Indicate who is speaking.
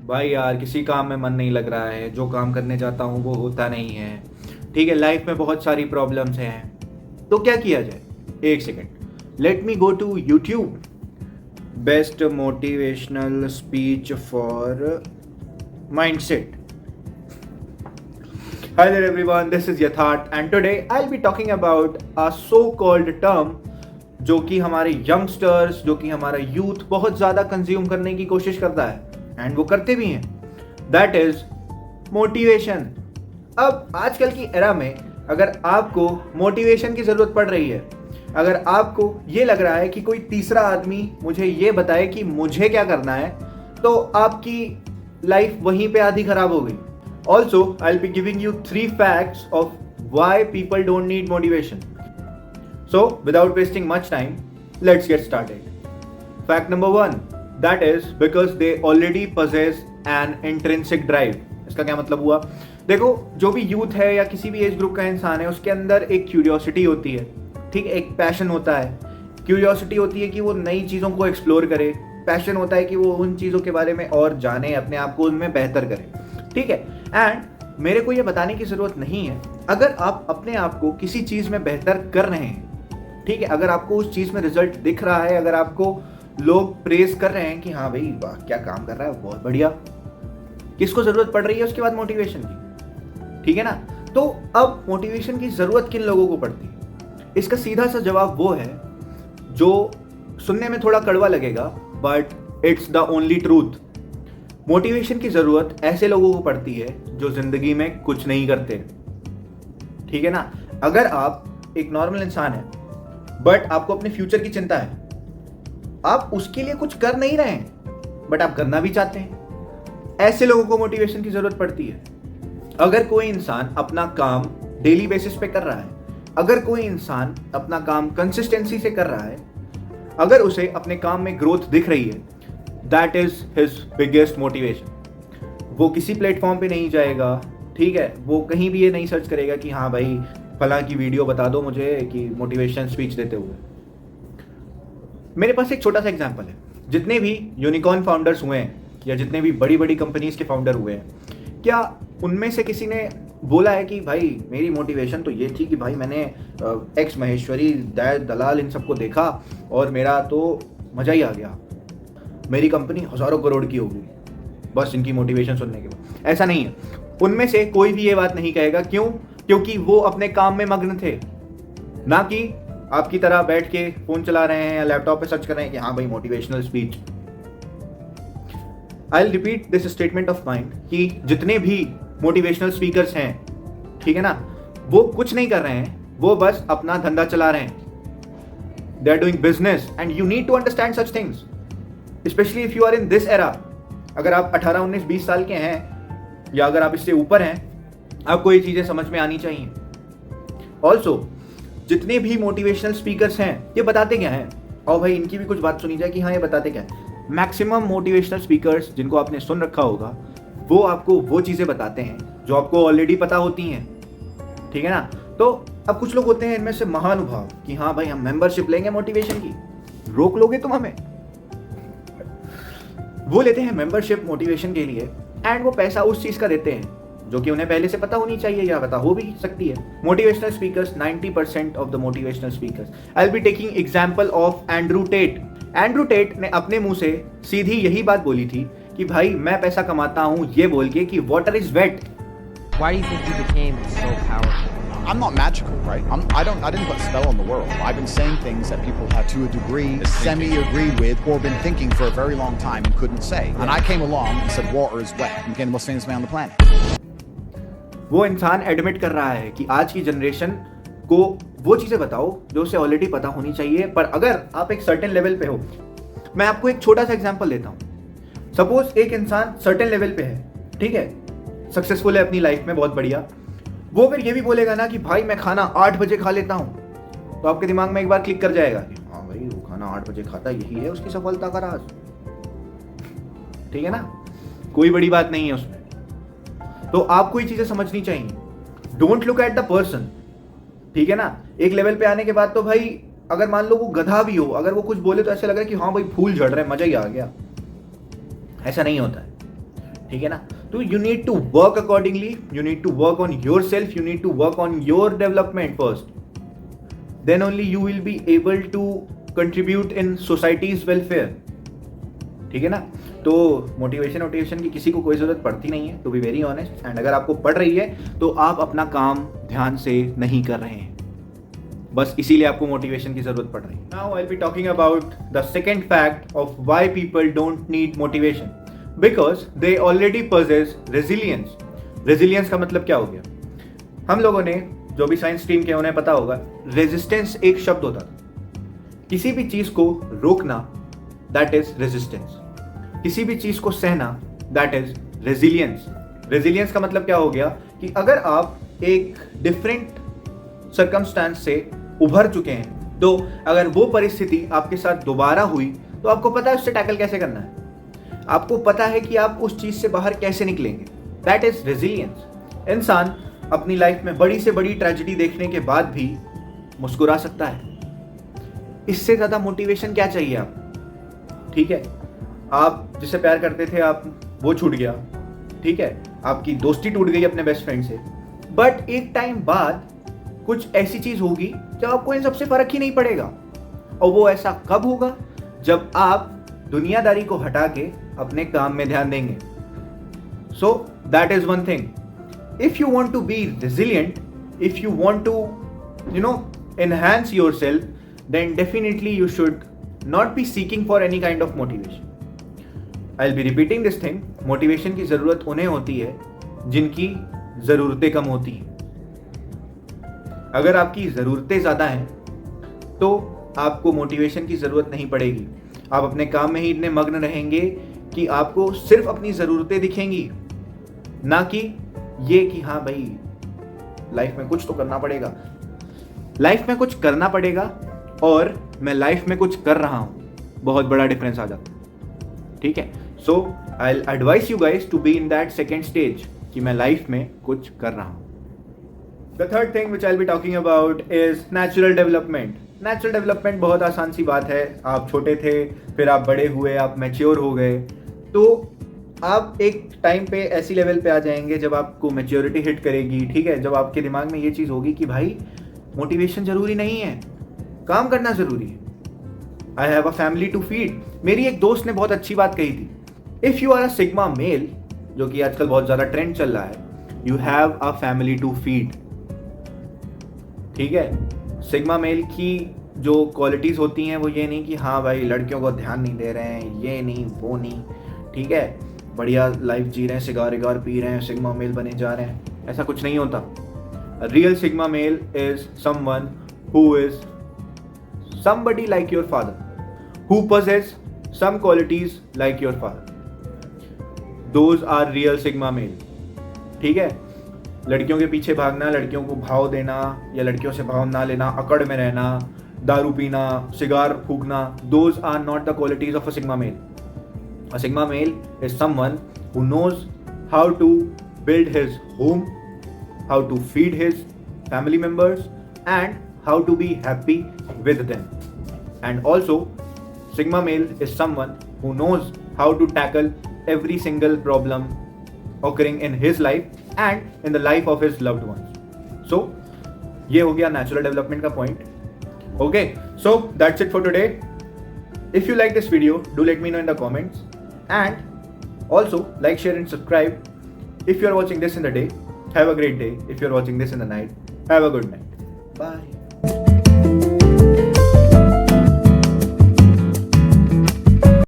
Speaker 1: भाई यार किसी काम में मन नहीं लग रहा है, जो काम करने जाता हूँ वो होता नहीं है। ठीक है, लाइफ में बहुत सारी प्रॉब्लम्स हैं, तो क्या किया जाए? एक second, let me go to YouTube. Best motivational speech for mindset. Hi there everyone, this is Yatharth and today I'll be talking about a so-called term जो कि हमारे यंगस्टर्स, जो कि हमारा यूथ बहुत ज़्यादा कंज्यूम करने की कोशिश करता है एंड वो करते भी हैं. That is motivation. अब आजकल की एरा में अगर आपको मोटिवेशन की ज़रूरत पड़ रही है, अगर आपको ये लग रहा है कि कोई तीसरा आदमी मुझे ये बताए कि मुझे क्या करना है, तो आपकी लाइफ वहीं पे आधी खराब हो गई. Also, I'll be giving you 3 facts of why people don't need motivation. So, without wasting much time, let's get started. Fact number 1, that is because they already possess an intrinsic drive. इसका क्या मतलब हुआ? देखो, जो भी youth है या किसी भी एज ग्रुप का इंसान है, उसके अंदर एक क्यूरियोसिटी होती है, ठीक है, एक पैशन होता है. क्यूरियोसिटी होती है कि वो नई चीज़ों को एक्सप्लोर करे. पैशन होता है कि वो उन चीज़ों के बारे में और जाने, अपने आप को उनमें बेहतर करे. ठीक है, एंड मेरे को ये बताने की ज़रूरत नहीं है, अगर आप अपने आप को किसी चीज़ में बेहतर कर रहे हैं, ठीक है, अगर आपको उस चीज़ में रिजल्ट दिख रहा है, अगर आपको लोग प्रेज कर रहे हैं कि हाँ भाई वाह क्या काम कर रहा है, बहुत बढ़िया, किसको ज़रूरत पड़ रही है उसके बाद मोटिवेशन की? ठीक है ना. तो अब मोटिवेशन की ज़रूरत किन लोगों को पड़ती है? इसका सीधा सा जवाब वो है जो सुनने में थोड़ा कड़वा लगेगा, but it's the only truth. Motivation की ज़रूरत ऐसे लोगों को पड़ती है जो ज़िंदगी में कुछ नहीं करते. ठीक है ना. अगर आप एक नॉर्मल इंसान है बट आपको अपने फ्यूचर की चिंता है, आप उसके लिए कुछ कर नहीं रहे हैं बट आप करना भी चाहते हैं, ऐसे लोगों को मोटिवेशन की ज़रूरत पड़ती है. अगर कोई इंसान अपना काम डेली बेसिस पे कर रहा है, अगर कोई इंसान अपना काम कंसिस्टेंसी से कर रहा है, अगर उसे अपने काम में ग्रोथ दिख रही है, that is his biggest motivation. वो किसी प्लेटफॉर्म पे नहीं जाएगा, ठीक है, वो कहीं भी ये नहीं सर्च करेगा कि हाँ भाई फलां की वीडियो बता दो मुझे कि मोटिवेशन स्पीच देते हुए. मेरे पास एक छोटा सा एग्जांपल है. जितने भी यूनिकॉर्न फाउंडर्स हुए हैं या जितने भी बड़ी बड़ी कंपनीज के फाउंडर हुए हैं, क्या उनमें से किसी ने बोला है कि भाई मेरी मोटिवेशन तो ये थी कि भाई मैंने एक्स महेश्वरी, दलाल, इन सबको देखा और मेरा तो मज़ा ही आ गया, मेरी कंपनी हज़ारों करोड़ की होगी बस इनकी मोटिवेशन सुनने के बाद? ऐसा नहीं है. उनमें से कोई भी ये बात नहीं कहेगा. क्यों? क्योंकि वो अपने काम में मग्न थे, ना कि आपकी तरह बैठ के फोन चला रहे हैं या लैपटॉप पे सर्च कर रहे हैं कि हाँ भाई motivational speech. I will repeat this statement of mind कि जितने भी मोटिवेशनल स्पीकर्स हैं, ठीक है ना, वो कुछ नहीं कर रहे हैं, वो बस अपना धंधा चला रहे हैं. They are doing business and you need to understand such things, specially if you are in this era. अगर आप 18, 19, 20 साल के हैं या अगर आप इससे ऊपर हैं, आपको ये चीज़ें समझ में आनी चाहिए. ऑल्सो जितने भी मोटिवेशनल स्पीकर्स हैं, ये बताते क्या हैं? और भाई इनकी भी कुछ बात सुनी जाए कि हाँ ये बताते क्या है. मैक्सिमम मोटिवेशनल स्पीकर्स जिनको आपने सुन रखा होगा, वो आपको वो चीज़ें बताते हैं जो आपको ऑलरेडी पता होती हैं. ठीक है ना. तो अब कुछ लोग होते हैं इनमें से महानुभाव कि हाँ भाई हम मेंबरशिप लेंगे मोटिवेशन की. रोक लोगे तुम हमें? वो लेते हैं मेंबरशिप मोटिवेशन के लिए एंड वो पैसा उस चीज़ का देते हैं जो कि उन्हें पहले से पता होनी चाहिए या पता हो भी सकती है. Motivational speakers, 90% of the motivational speakers. I will be taking example of Andrew Tate. Andrew Tate ने अपने मुंह से सीधी यही बात बोली थी कि भाई मैं पैसा कमाता हूं ये बोल के कि water is wet.
Speaker 2: Why do you think you became so powerful?
Speaker 3: I'm not magical, right? I didn't put a spell on the world. I've been saying things that people have to a degree semi-agree with or been thinking for a very long time and couldn't say. And I came along and said water is wet and became the most famous man on the planet.
Speaker 1: वो इंसान admit कर रहा है कि आज की generation को वो चीज़ें बताओ जो उसे ऑलरेडी पता होनी चाहिए. पर अगर आप एक सर्टेन लेवल पे हो, मैं आपको एक छोटा सा एग्जांपल देता हूँ. सपोज एक इंसान सर्टेन लेवल पे है, ठीक है, सक्सेसफुल है अपनी लाइफ में, बहुत बढ़िया. वो फिर ये भी बोलेगा ना कि भाई मैं खाना 8 बजे खा लेता हूँ, तो आपके दिमाग में एक बार क्लिक कर जाएगा कि हाँ भाई वो खाना 8 बजे खाता, यही है उसकी सफलता का राज. ठीक है ना. कोई बड़ी बात नहीं है उसमें. तो आपको ये चीजें समझनी चाहिए. Don't look at the person. ठीक है ना. एक लेवल पे आने के बाद तो भाई अगर मान लो वो गधा भी हो, अगर वो कुछ बोले तो ऐसे लग रहा है कि हाँ भाई फूल झड़ रहे हैं, मजा ही आ गया. ऐसा नहीं होता है. ठीक है ना? तो you need to work accordingly, you need to work on your self, you need to work on your development first, then only you will be able to contribute in society's welfare, ठीक है ना? तो motivation की किसी को कोई ज़रूरत पड़ती नहीं है, to be very honest, and अगर आपको पड़ रही है तो आप अपना काम ध्यान से नहीं कर रहे हैं, बस इसीलिए आपको मोटिवेशन की जरूरत पड़ रही है. Now I will be talking about the second fact of why people don't need motivation, because they already possess resilience. Resilience का मतलब क्या हो गया? हम लोगों ने जो भी साइंस स्ट्रीम के उन्हें पता होगा, रेजिस्टेंस एक शब्द होता था. किसी भी चीज को रोकना, दैट इज रेजिस्टेंस. किसी भी चीज को सहना, दैट इज रेजिलियंस. रेजिलियंस का मतलब क्या हो गया कि अगर आप एक डिफरेंट सर्कमस्टांस से उभर चुके हैं, तो अगर वो परिस्थिति आपके साथ दोबारा हुई तो आपको पता है उससे टैकल कैसे करना है, आपको पता है कि आप उस चीज से बाहर कैसे निकलेंगे. That is resilience. इंसान अपनी लाइफ में बड़ी से बड़ी ट्रेजेडी देखने के बाद भी मुस्कुरा सकता है. इससे ज्यादा मोटिवेशन क्या चाहिए आप? ठीक है, आप जिससे प्यार करते थे, आप वो छूट गया, ठीक है, आपकी दोस्ती टूट गई अपने बेस्ट फ्रेंड से, बट एक टाइम बाद कुछ ऐसी चीज होगी जब आपको इन सबसे फर्क ही नहीं पड़ेगा. और वो ऐसा कब होगा? जब आप दुनियादारी को हटा के अपने काम में ध्यान देंगे. So that is one thing. If you want to be resilient, if you want to enhance yourself, then definitely you should not be seeking for any kind of motivation. I'll be repeating this thing. Motivation की जरूरत उन्हें होती है जिनकी जरूरतें कम होती हैं. अगर आपकी ज़रूरतें ज़्यादा हैं तो आपको मोटिवेशन की ज़रूरत नहीं पड़ेगी. आप अपने काम में ही इतने मग्न रहेंगे कि आपको सिर्फ अपनी ज़रूरतें दिखेंगी, ना कि ये कि हाँ भाई लाइफ में कुछ तो करना पड़ेगा. लाइफ में कुछ करना पड़ेगा और मैं लाइफ में कुछ कर रहा हूँ, बहुत बड़ा डिफरेंस आ जाता है. ठीक है, so I will advice you guys to be in that second stage कि मैं लाइफ में कुछ कर रहा हूँ. The third thing which I'll be talking about is natural development. Natural development बहुत आसान सी बात है. आप छोटे थे, फिर आप बड़े हुए, आप मैच्योर हो गए, तो आप एक टाइम पे ऐसी लेवल पे आ जाएंगे जब आपको मैच्योरिटी हिट करेगी. ठीक है, जब आपके दिमाग में ये चीज़ होगी कि भाई मोटिवेशन ज़रूरी नहीं है, काम करना ज़रूरी है. I have a family to feed. मेरी एक दोस्त ने बहुत अच्छी बात कही थी. If you are a sigma male, जो कि आजकल बहुत ज़्यादा ट्रेंड चल रहा है, you have a family to feed. ठीक है, सिग्मा मेल की जो क्वालिटीज़ होती हैं वो ये नहीं कि हाँ भाई लड़कियों को ध्यान नहीं दे रहे हैं, ये नहीं वो नहीं, ठीक है, बढ़िया लाइफ जी रहे हैं, सिगार विगार पी रहे हैं, सिग्मा मेल बने जा रहे हैं. ऐसा कुछ नहीं होता. Real sigma male is someone who is somebody like your father, who possess some qualities like your father. Those are real sigma male. ठीक है, लड़कियों के पीछे भागना, लड़कियों को भाव देना या लड़कियों से भाव ना लेना, अकड़ में रहना, दारू पीना, cigar Phukna, those are not the qualities of a sigma male. A sigma male is someone who knows how to build his home, how to feed his family members, and how to be happy with them. And also, sigma male is someone who knows how to tackle every single problem occurring in his life and in the life of his loved ones. So, ये हो गया natural development का point. Okay, so that's it for today. If you like this video, do let me know in the comments. And also, like, share and subscribe. If you are watching this in the day, have a great day. If you are watching this in the night, have a good night. Bye.